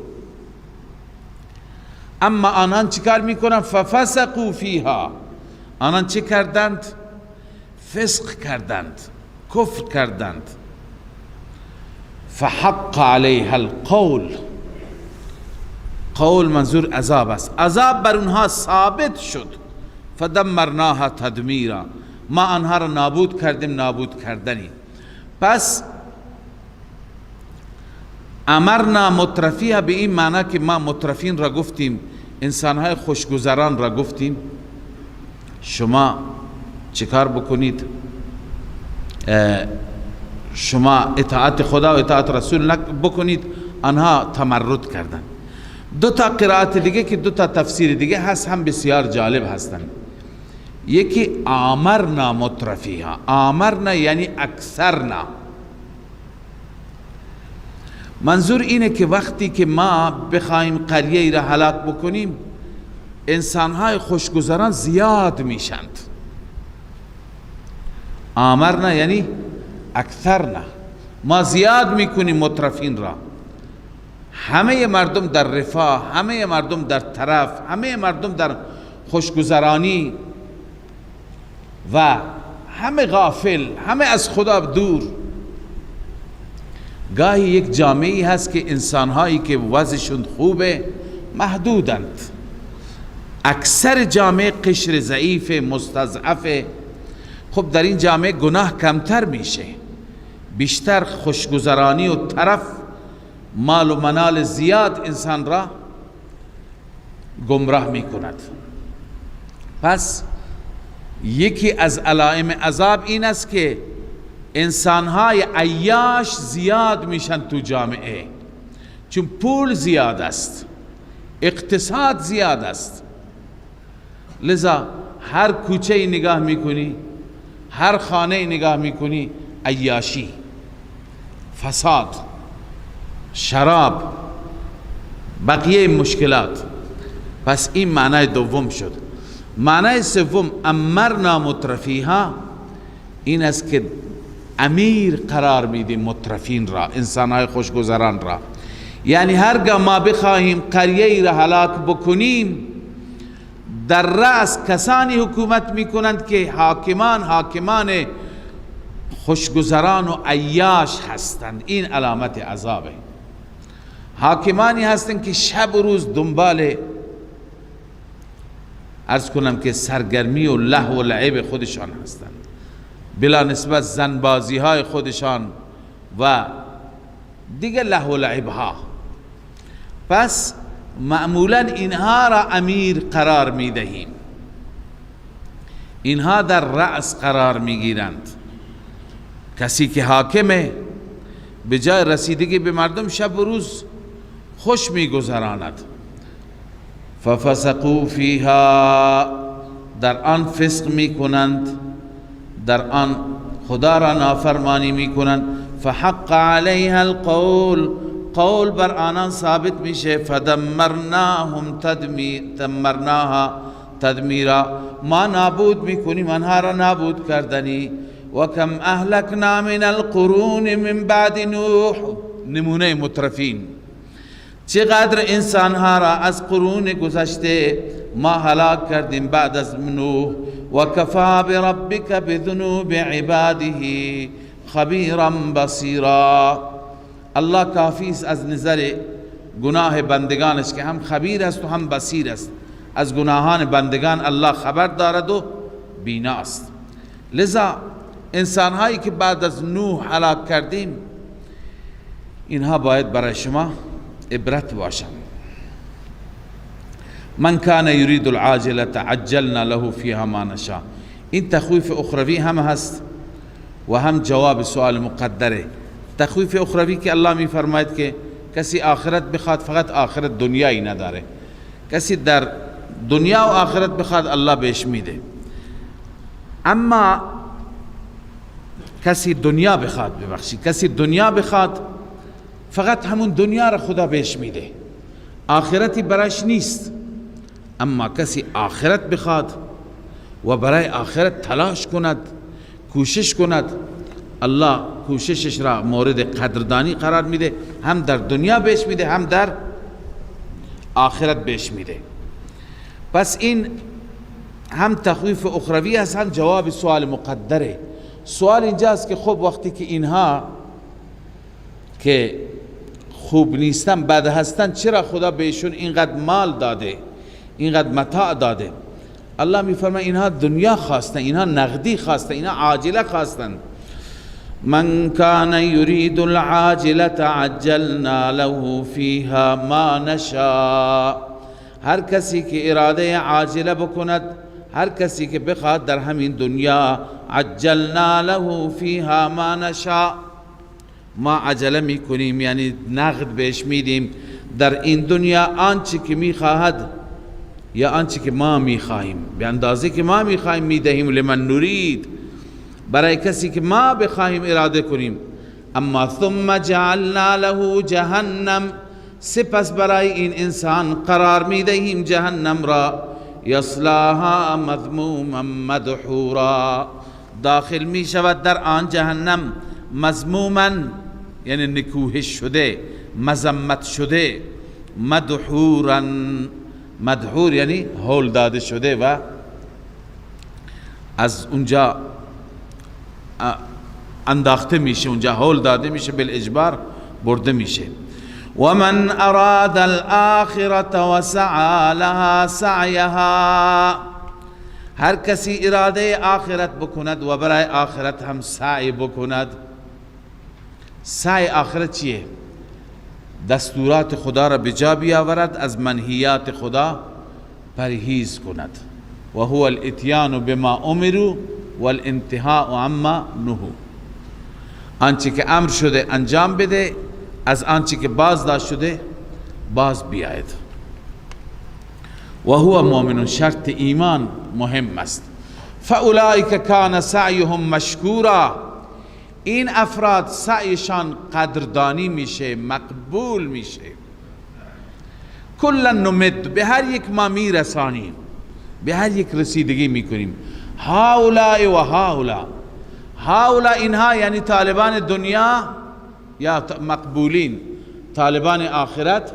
اما آنان چیکار میکنن؟ ففسقوا فیها. آنان چه کردند؟ فسق کردند، کفر کردند. فحق علیها القول. قول منظور عذاب است. عذاب بر اونها ثابت شد. فدمرناها تدمیرا. ما آنها را نابود کردیم نابود کردنی. پس امرنا مترفیها به این معنی که ما مترفین را گفتیم، انسانهای خوشگذران را گفتیم شما چیکار بکنید؟ شما اطاعت خدا و اطاعت رسول بکنید. آنها تمرد کردند. دو تا قرائت دیگه که دو تا تفسیر دیگه هست هم بسیار جالب هستند. یکی آمرنا مترفیها. آمرنا یعنی اکثرنا. منظور اینه که وقتی که ما بخوایم قریه را هلاک بکنیم انسانهای خوشگذران زیاد میشند. آمرنا یعنی اکثرنا. ما زیاد میکنیم مترفین را. همه مردم در رفاه، همه مردم در طرف، همه مردم در خوشگذرانی و همه غافل، همه از خدا دور. گاهی یک جامعه هست که انسانهایی که وضعشون خوبه محدودند. اکثر جامعه قشر ضعیف مستضعف. خب در این جامعه گناه کمتر میشه، بیشتر خوشگذرانی و طرف، مال و منال زیاد انسان را گمراه میکند. پس یکی از علائم عذاب این است که انسانهای عیاش زیاد میشن تو جامعه، چون پول زیاد است، اقتصاد زیاد است. لذا هر کوچه نگاه میکنی، هر خانه نگاه میکنی، عیاشی، فساد، شراب، بقیه مشکلات. پس این معنای دوم شد. معنای سوم امرنا مترفیها این است که امیر قرار میدیم مترفین را، انسانهای خوشگذران را. یعنی هرگاه ما بخواهیم قریه را هلاک بکنیم در رأس کسانی حکومت میکنند که حاکمان خوشگذران و عیاش هستند. این علامت عذابه. حاکمانی هستند که شب و روز دنبال عرض کنم که سرگرمی و لهو و لعب خودشان هستند، بلا نسبت زنبازی های خودشان و دیگه لهو و لعب ها. پس معمولا اینها را امیر قرار می دهیم، اینها در رأس قرار می گیرند. کسی که حاکمه به جای رسیدگی به مردم شب و روز خوش می گذراند. ففسقوا فیها، در آن فسق می کنند، در آن خدا را نافرمانی می کنند. فحق علیها القول، قول بر آنان ثابت میشه. فدمرناهم دمرناها تدمیرا، ما نابود میکنیم آنها را نابود کردنی. و کم اهلکنا من القرون من بعد نوح، نمونه مترفین. چقدر انسانها را از قرون گذشته ما هلاک کردیم بعد از نوح. و کفا بربک بذنوب عباده خبیرا بصیرا. الله کافی است از نظر گناه بندگانش که هم خبیر است و هم بصیر است. از گناهان بندگان الله خبر دارد و بیناست. لذا انسان هایی که بعد از نوح هلاک کردیم اینها باید برای شما عبرت باشند. من کان یرید العاجله عجلنا له فیها ما نشاء. این تخویف اخروی هم هست و هم جواب سوال مقدره. تخویف اخروی که الله می فرماید که کسی آخرت بخواد فقط آخرت دنیایی نداره، کسی در دنیا و آخرت بخواد الله بهش میده. اما کسی دنیا بخواد، کسی دنیا بخواد فقط همون دنیا را خدا بهش میده، آخرتی برایش نیست. اما کسی آخرت بخواد و برای آخرت تلاش کند، کوشش کند، الله کوششش را مورد قدردانی قرار میده، هم در دنیا بهش میده هم در آخرت بهش میده. پس این هم تخویف اخروی است هم جواب سوال مقدره. سوال اینجاست که خب وقتی که اینها که خوب نیستن، بد هستن، چرا خدا بهشون اینقدر مال داده، اینقدر متاع داده؟ الله میفرماید اینها دنیا خواستن، اینها نقدی خواستن، اینها عاجله خواستن. من کان یرید العاجله عجلنا له فیها ما نشاء. هر کسی که اراده عاجله بکند، هر کسی که بخواد در همین دنیا، عجلنا له فیها ما نشاء، ما عجله میکنیم، یعنی نقد بهش میدیم در این دنیا آنچه که میخواهد یا آنچه که ما میخواهیم، به اندازه که ما میخواهیم میدهیم. لمن نرید، برای کسی که ما بخواهیم اراده کنیم. اما ثم جعلنا له جهنم، سپس برای این انسان قرار میدهیم جهنم را، یصلاها مذموما مدحورا، داخل می شود در آن جهنم مذموما یعنی نکوهش شده، مذمت شده، مدحورا، مدحور یعنی هول داده شده و از اونجا انداخته میشه، اونجا هول داده میشه، بالاجبار برده میشه. ومن اراد الاخرة وسعى لها سعیها، هر کسی اراده آخرت بکند و برای آخرت هم سعی بکند. سعی آخرت چیه؟ دستورات خدا را بجا بیاورد، از منهیات خدا پرهیز کند. و هو الاتیان بما امروا والانتهاء عما نهوا، آنچه که امر شده انجام بده، از آنچه که باز داشت شده باز بیاید. و هو مؤمن، شرط ایمان مهم است. فاولئک کان سعیهم مشکورا، این افراد سعیشان قدردانی میشه، مقبول میشه. کلا نمد، به هر یک ما میرسانیم، به هر یک رسیدگی میکنیم. هؤلاء و هؤلاء، هؤلاء اینها یعنی طالبان دنیا یا مقبولین، طالبان آخرت،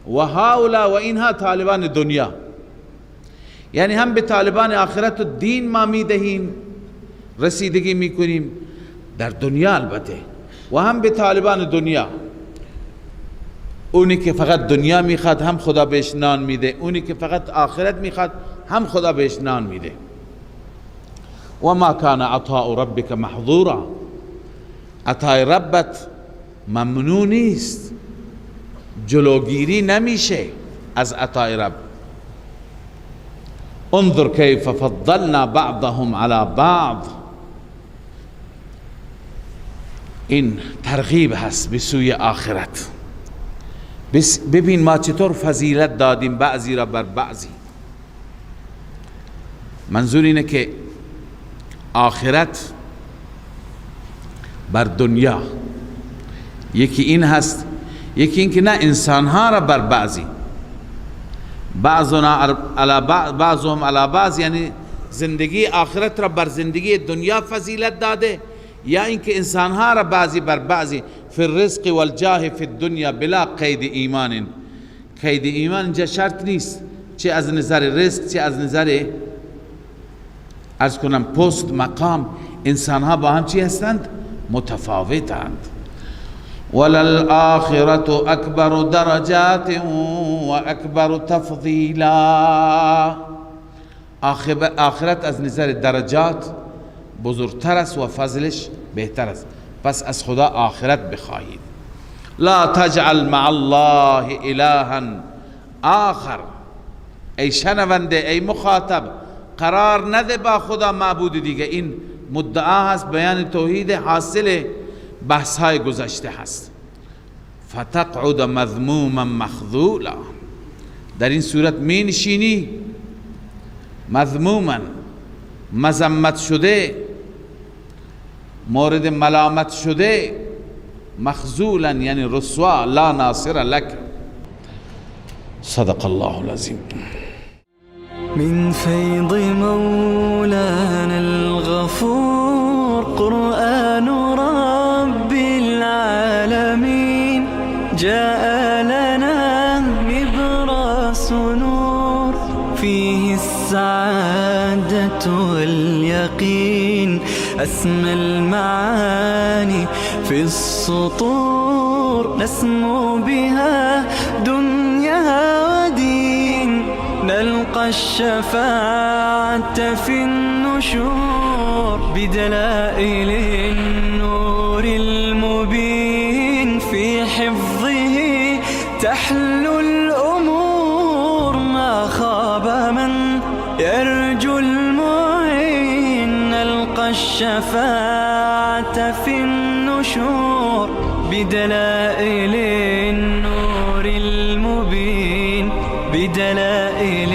و هؤلاء و اینها طالبان دنیا، یعنی هم به طالبان آخرت و دین ما میدهیم، رسیدگی میکنیم در دنیا البته، و هم به طالبان دنیا. اونی که فقط دنیا میخواد هم خدا بهش نان میده، اونی که فقط آخرت میخواد هم خدا بهش نان میده. و ما کان عطاء ربک محظورا، عطای ربت ممنوع نیست، جلوگیری نمیشه از عطای رب. انظر کیف فضلنا بعضهم على بعض، این ترغیب هست به سوی آخرت. ببین ما چطور فضیلت دادیم بعضی را بر بعضی. منظور اینه که آخرت بر دنیا، یکی این هست، یکی این که نه، انسانها را بر بعضی، بعضهم علی بعض، یعنی زندگی آخرت را بر زندگی دنیا فضیلت داده، یا اینکه انسانها را بعضی بر بعضی. فی الرزق والجاه فی الدنیا بلا قید ایمان، قید ایمان اینجا شرط نیست، چه از نظر رزق، چه از نظر عرض کنم پست، مقام. انسان ها با هم چی هستند؟ متفاوتند. وللآخرة اکبر درجات و اکبر تفضیلا. آخرت از نظر درجات بزرگتر است و فضلش بهتر است. پس از خدا آخرت بخواهید. لا تجعل مع الله الها آخر. ای شنونده، ای مخاطب، قرار نده با خدا معبود دیگه. این مدعا هست، بیان توحید حاصل بحث های گذشته هست. فتقعد مذموما مخذولا. در این صورت می نشینی مذموما، مذمت شده، مورد ملامت شده، مخذولا یعنی رسوا، لا ناصر لك. صدق الله العظیم. من فيض مولانا الغفور قرآن رب العالمين جاء لنا نبراس نور فيه السعادة واليقين أسمى المعاني في السطور نسمو بها دنيا ودين نلقى الشفاعة في النشور بدلائل النور المبين في حفظه تحلو الأمور ما خاب من يرجو المعين نلقى الشفاعة في النشور بدلائل النور المبين بدلائل